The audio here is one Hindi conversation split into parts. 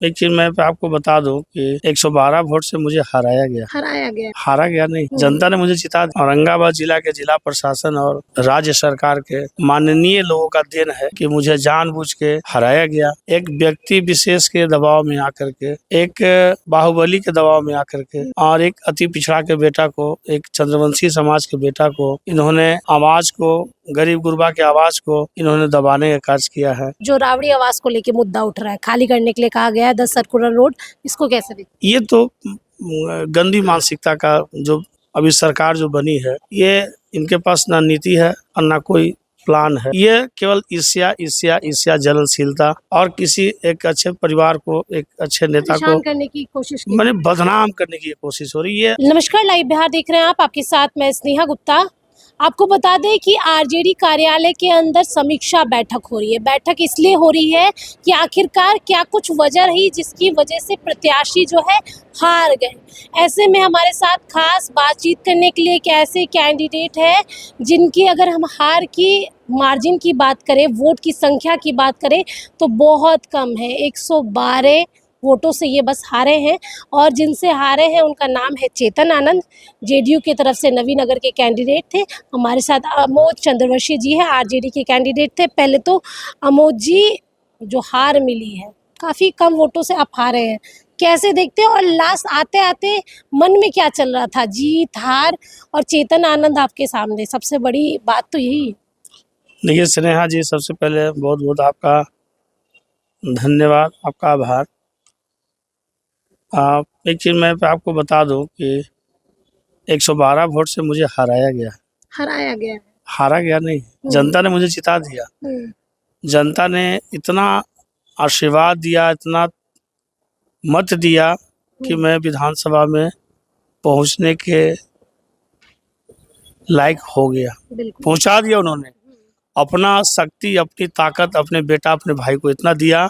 एक चीज मैं आपको बता दूं कि 112 वोट से मुझे हारा गया नहीं, जनता ने मुझे जिता दिया। औरंगाबाद जिला के जिला प्रशासन और राज्य सरकार के माननीय लोगों का देन है कि मुझे जानबूझ के हराया गया। एक व्यक्ति विशेष के दबाव में आकर के, एक बाहुबली के दबाव में आकर के, और एक अति पिछड़ा के बेटा को, एक चंद्रवंशी समाज के बेटा को, इन्होंने आवाज को, गरीब गुरबा की आवाज को इन्होंने दबाने का कार्य किया है। जो रावड़ी आवास को लेके मुद्दा उठ रहा है, खाली करने के लिए कहा गया है 10 सर्कुलर रोड, इसको कैसे देखते? ये तो गंदी मानसिकता का जो अभी सरकार जो बनी है, ये इनके पास ना नीति है और ना कोई प्लान है। ये केवल ईर्ष्या जलनशीलता और किसी एक अच्छे परिवार को, एक अच्छे नेता को करने की कोशिश मैंने बदनाम करने की कोशिश हो रही है। नमस्कार, लाइव बिहार देख रहे हैं आप, आपके साथ मैं स्नेहा गुप्ता। आपको बता दें कि आरजेडी कार्यालय के अंदर समीक्षा बैठक हो रही है। बैठक इसलिए हो रही है कि आखिरकार क्या कुछ वजह रही जिसकी वजह से प्रत्याशी जो है हार गए। ऐसे में हमारे साथ खास बातचीत करने के लिए एक ऐसे कैंडिडेट है जिनकी अगर हम हार की मार्जिन की बात करें, वोट की संख्या की बात करें तो बहुत कम है, 112 वोटों से ये बस हारे हैं। और जिनसे हारे हैं उनका नाम है चेतन आनंद, जेडीयू की तरफ से नवी नगर के कैंडिडेट थे। हमारे साथ अमोद चंद्रवंशी जी है, आरजेडी के कैंडिडेट थे। पहले तो अमोद जी, जो हार मिली है, काफ़ी कम वोटों से आप हारे हैं, कैसे देखते हैं? और लास्ट आते आते मन में क्या चल रहा था? जीत हार और चेतन आनंद आपके सामने, सबसे बड़ी बात तो यही है। देखिए स्नेहा जी, सबसे पहले बहुत बहुत आपका धन्यवाद, आपका आभार। एक चीज मैं आपको बता दूं कि 112 वोट से मुझे हारा गया नहीं, जनता ने मुझे जिता दिया। जनता ने इतना आशीर्वाद दिया, इतना मत दिया कि मैं विधानसभा में पहुंचने के लायक हो गया। पहुंचा दिया उन्होंने, अपना शक्ति, अपनी ताकत, अपने बेटा, अपने भाई को इतना दिया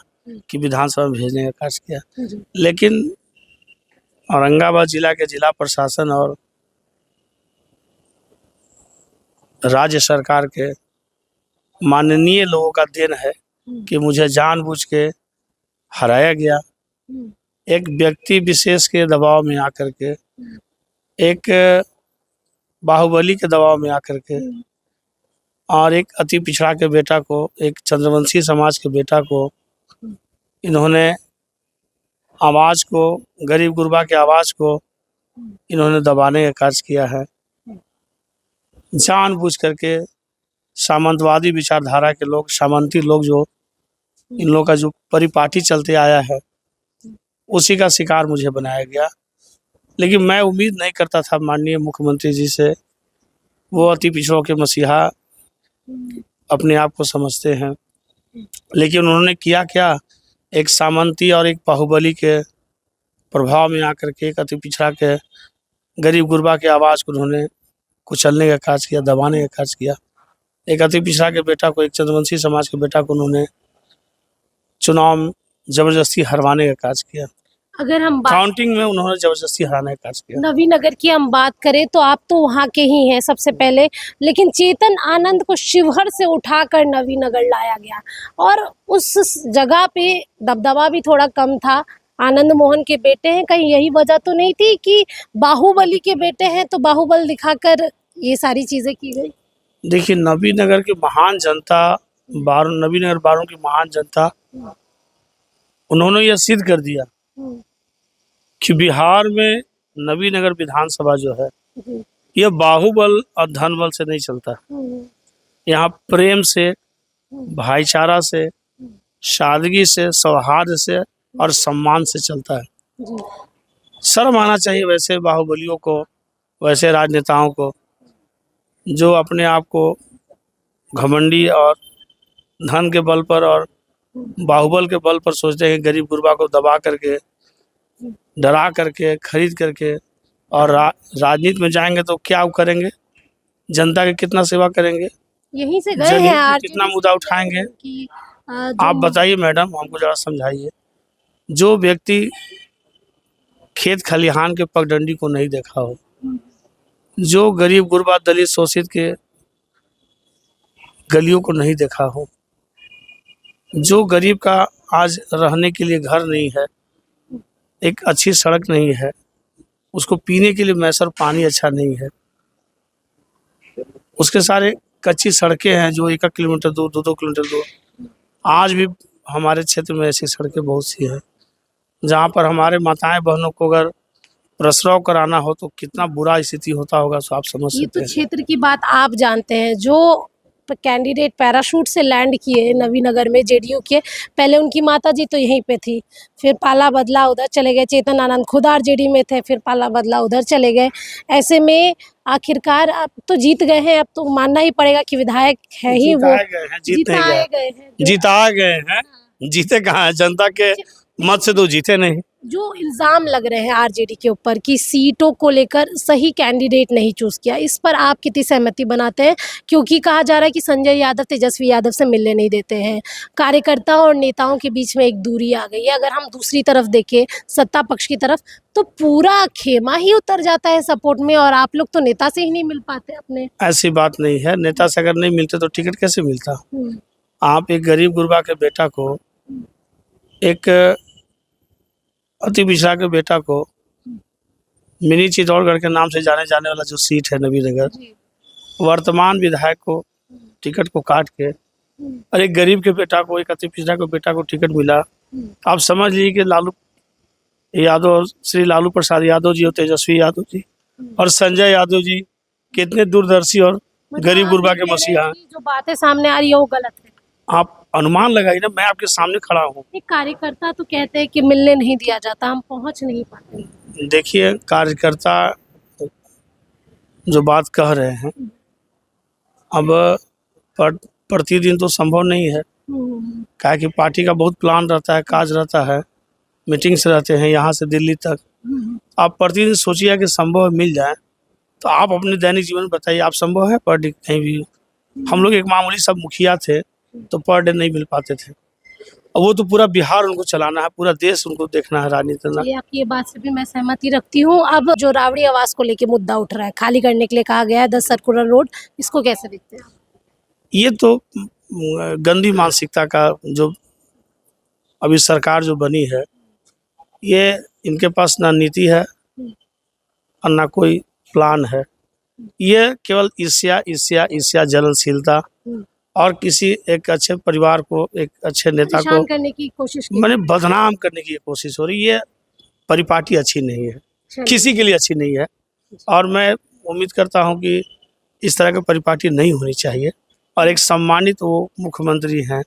कि विधानसभा में भेजने का कार्य किया। लेकिन औरंगाबाद जिला के जिला प्रशासन और राज्य सरकार के माननीय लोगों का देन है कि मुझे जानबूझ के हराया गया। एक व्यक्ति विशेष के दबाव में आकर के, एक बाहुबली के दबाव में आकर के, और एक अति पिछड़ा के बेटा को, एक चंद्रवंशी समाज के बेटा को, इन्होंने आवाज को, गरीब गुरबा की आवाज को इन्होंने दबाने का कार्य किया है। जानबूझ करके सामंतवादी विचारधारा के लोग, सामंती लोग, जो इन लोगों का जो परिपाटी चलते आया है, उसी का शिकार मुझे बनाया गया। लेकिन मैं उम्मीद नहीं करता था माननीय मुख्यमंत्री जी से, वो अति पिछड़ों के मसीहा अपने आप को समझते हैं। लेकिन उन्होंने किया क्या, एक सामंती और एक बाहुबली के प्रभाव में आकर के, एक अति पिछड़ा के गरीब गुरबा की आवाज़ को उन्होंने कुचलने का कार्य किया, दबाने का कार्य किया। एक अति पिछड़ा के बेटा को, एक चंद्रवंशी समाज के बेटा को उन्होंने चुनाव जबरदस्ती हरवाने का कार्य किया। अगर हम काउंटिंग में उन्होंने जबरदस्ती हराने का कार्य किया। नवी नगर की हम बात करें तो आप तो वहाँ के ही हैं सबसे पहले, लेकिन चेतन आनंद को शिवहर से उठाकर नवी नगर लाया गया और उस जगह पे दबदबा भी थोड़ा कम था। आनंद मोहन के बेटे हैं, कहीं यही वजह तो नहीं थी कि बाहुबली के बेटे हैं तो बाहुबल दिखाकर ये सारी चीजें की गई? देखिए, नवी नगर की महान जनता, नवी नगर बारों की महान जनता, उन्होंने ये सिद्ध कर दिया कि बिहार में नवी नगर विधानसभा जो है, ये बाहुबल और धनबल से नहीं चलता। यहाँ प्रेम से, भाईचारा से, सादगी से, सौहार्द से और सम्मान से चलता है। शर्म आना चाहिए वैसे बाहुबलियों को, वैसे राजनेताओं को, जो अपने आप को घमंडी और धन के बल पर और बाहुबल के बल पर सोचते हैं गरीब गुरबा को दबा करके, डरा करके, खरीद करके और राजनीति में जाएंगे तो क्या करेंगे, जनता की कितना सेवा करेंगे, यहीं से गए हैं, कितना मुद्दा उठाएंगे। आप बताइए मैडम, हमको जरा समझाइए। जो व्यक्ति खेत खलिहान के पगडंडी को नहीं देखा हो, जो गरीब गुरबा दलित शोषित के गलियों को नहीं देखा हो, जो गरीब का आज रहने के लिए घर नहीं है, एक अच्छी सड़क नहीं है, उसको पीने के लिए मैसर पानी अच्छा नहीं है, उसके सारे कच्ची सड़कें हैं जो 1 किलोमीटर दूर 2-2 किलोमीटर दूर। आज भी हमारे क्षेत्र में ऐसी सड़कें बहुत सी हैं जहाँ पर हमारे माताएं बहनों को अगर प्रसव कराना हो तो कितना बुरा स्थिति होता होगा, सो आप समझ ये सकते तो हैं। क्षेत्र की बात आप जानते हैं। जो कैंडिडेट पैराशूट से लैंड किए नवीनगर में जेडीयू के, पहले उनकी माता जी तो यहीं पे थी, फिर पाला बदला उधर चले गए। चेतन आनंद खुद आरजेडी में थे, फिर पाला बदला उधर चले गए। ऐसे में आखिरकार अब तो जीत गए हैं, अब तो मानना ही पड़ेगा कि विधायक है ही वो। जिताए गए हैं, जीत नहीं जिताए गए, गए हैं। जिताए गए हैं, जीते कहाँ हैं? जनता के मत से तो जीते नहीं। जो इल्जाम लग रहे हैं आरजेडी के ऊपर कि सीटों को लेकर सही कैंडिडेट नहीं चूज किया, इस पर आप कितनी सहमति बनाते हैं? क्योंकि कहा जा रहा है कि संजय यादव तेजस्वी यादव से मिलने नहीं देते हैं, कार्यकर्ताओं और नेताओं के बीच में एक दूरी आ गई है। अगर हम दूसरी तरफ देखें, सत्ता पक्ष की तरफ, तो पूरा खेमा ही उतर जाता है सपोर्ट में, और आप लोग तो नेता से ही नहीं मिल पाते अपने। ऐसी बात नहीं है, नेता से अगर नहीं मिलते तो टिकट कैसे मिलता? आप एक गरीब गुरबा के बेटा को, एक अति पिछड़ा के बेटा को, मिनी चित्तौड़गढ़ के नाम से जाने वाला जो सीट है नवीनगर, वर्तमान विधायक को टिकट को काट के और एक गरीब के बेटा को, एक अति पिछड़ा के बेटा को टिकट मिला। आप समझ लीजिए कि लालू यादव और श्री लालू प्रसाद यादव जी और तेजस्वी यादव जी और संजय यादव जी कितने दूरदर्शी और गरीब गुरबा के मसीहा हैं। जो बातें सामने आ रही है वो गलत है। आप अनुमान लगाइए ना, मैं आपके सामने खड़ा हूँ। एक कार्यकर्ता तो कहते हैं कि मिलने नहीं दिया जाता, हम पहुंच नहीं पाते। देखिए, कार्यकर्ता जो बात कह रहे हैं, अब प्रतिदिन तो संभव नहीं है, क्या कि पार्टी का बहुत प्लान रहता है, काज रहता है, मीटिंग्स रहते हैं यहाँ से दिल्ली तक। आप प्रतिदिन सोचिए कि संभव मिल जाए, तो आप अपने दैनिक जीवन में बताइए, आप संभव है पर डे कहीं भी? हम लोग एक मामूली सब मुखिया थे तो पर डे नहीं मिल पाते थे, और वो तो पूरा बिहार उनको चलाना है, पूरा देश उनको देखना है, राजनीति में। आपकी ये बात से भी मैं सहमति रखती हूँ। अब जो रावड़ी आवास को लेके मुद्दा उठ रहा है, खाली करने के लिए कहा गया है 10 सर्कुलर रोड, इसको कैसे देखते हैं आप? ये तो गंदी मानसिकता का जो अभी सरकार जो बनी है, ये इनके पास ना नीति है और ना कोई प्लान है। ये केवल ईर्ष्या जलनशीलता और किसी एक अच्छे परिवार को, एक अच्छे नेता को करने की कोशिश की, मैंने बदनाम करने की कोशिश हो रही है। ये परिपाटी अच्छी नहीं है, किसी के लिए अच्छी नहीं है, और मैं उम्मीद करता हूं कि इस तरह की परिपाटी नहीं होनी चाहिए। और एक सम्मानित वो मुख्यमंत्री हैं,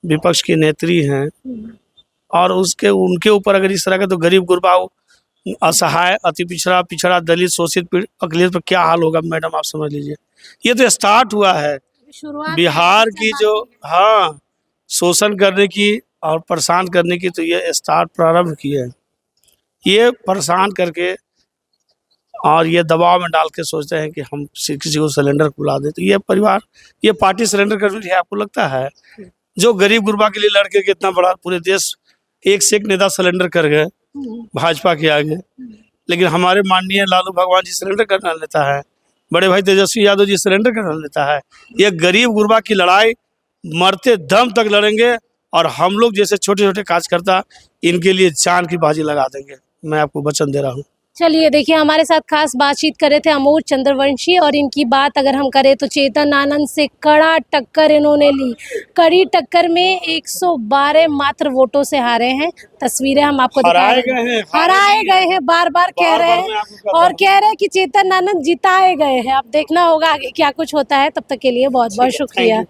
विपक्ष की नेत्री हैं, और उनके ऊपर अगर इस तरह का, तो गरीब गुरबा, असहाय, अति पिछड़ा दलित, शोषित, अकलियत पर क्या हाल होगा मैडम, आप समझ लीजिए। ये तो स्टार्ट हुआ है बिहार की जो शोषण करने की और परेशान करने की, तो ये स्टार्ट प्रारंभ की है। ये परेशान करके और ये दबाव में डाल के सोचते हैं कि हम किसी को सिलेंडर बुला दें, तो ये परिवार, ये पार्टी सिलेंडर कर रही है। आपको लगता है जो गरीब गुरबा के लिए लड़के के इतना बड़ा पूरे देश एक से एक नेता सिलेंडर कर गए भाजपा के आगे, लेकिन हमारे माननीय लालू भगवान जी सिलेंडर करना लेता है, बड़े भाई तेजस्वी यादव जी सिलेंडर करना लेता है। ये गरीब गुरबा की लड़ाई मरते दम तक लड़ेंगे, और हम लोग जैसे छोटे छोटे कार्यकर्ता इनके लिए जान की बाजी लगा देंगे, मैं आपको वचन दे रहा हूँ। चलिए देखिए, हमारे साथ खास बातचीत कर रहे थे अमोद चंद्रवंशी, और इनकी बात अगर हम करें तो चेतन आनंद से कड़ा टक्कर इन्होंने ली। कड़ी टक्कर में 112 मात्र वोटों से हारे हैं। तस्वीरें हम आपको दिखा रहे हैं, हराए गए हैं, बार बार कह रहे हैं, और कह रहे हैं कि चेतन आनंद जिताए गए हैं। अब देखना होगा आगे क्या कुछ होता है। तब तक के लिए बहुत बहुत शुक्रिया।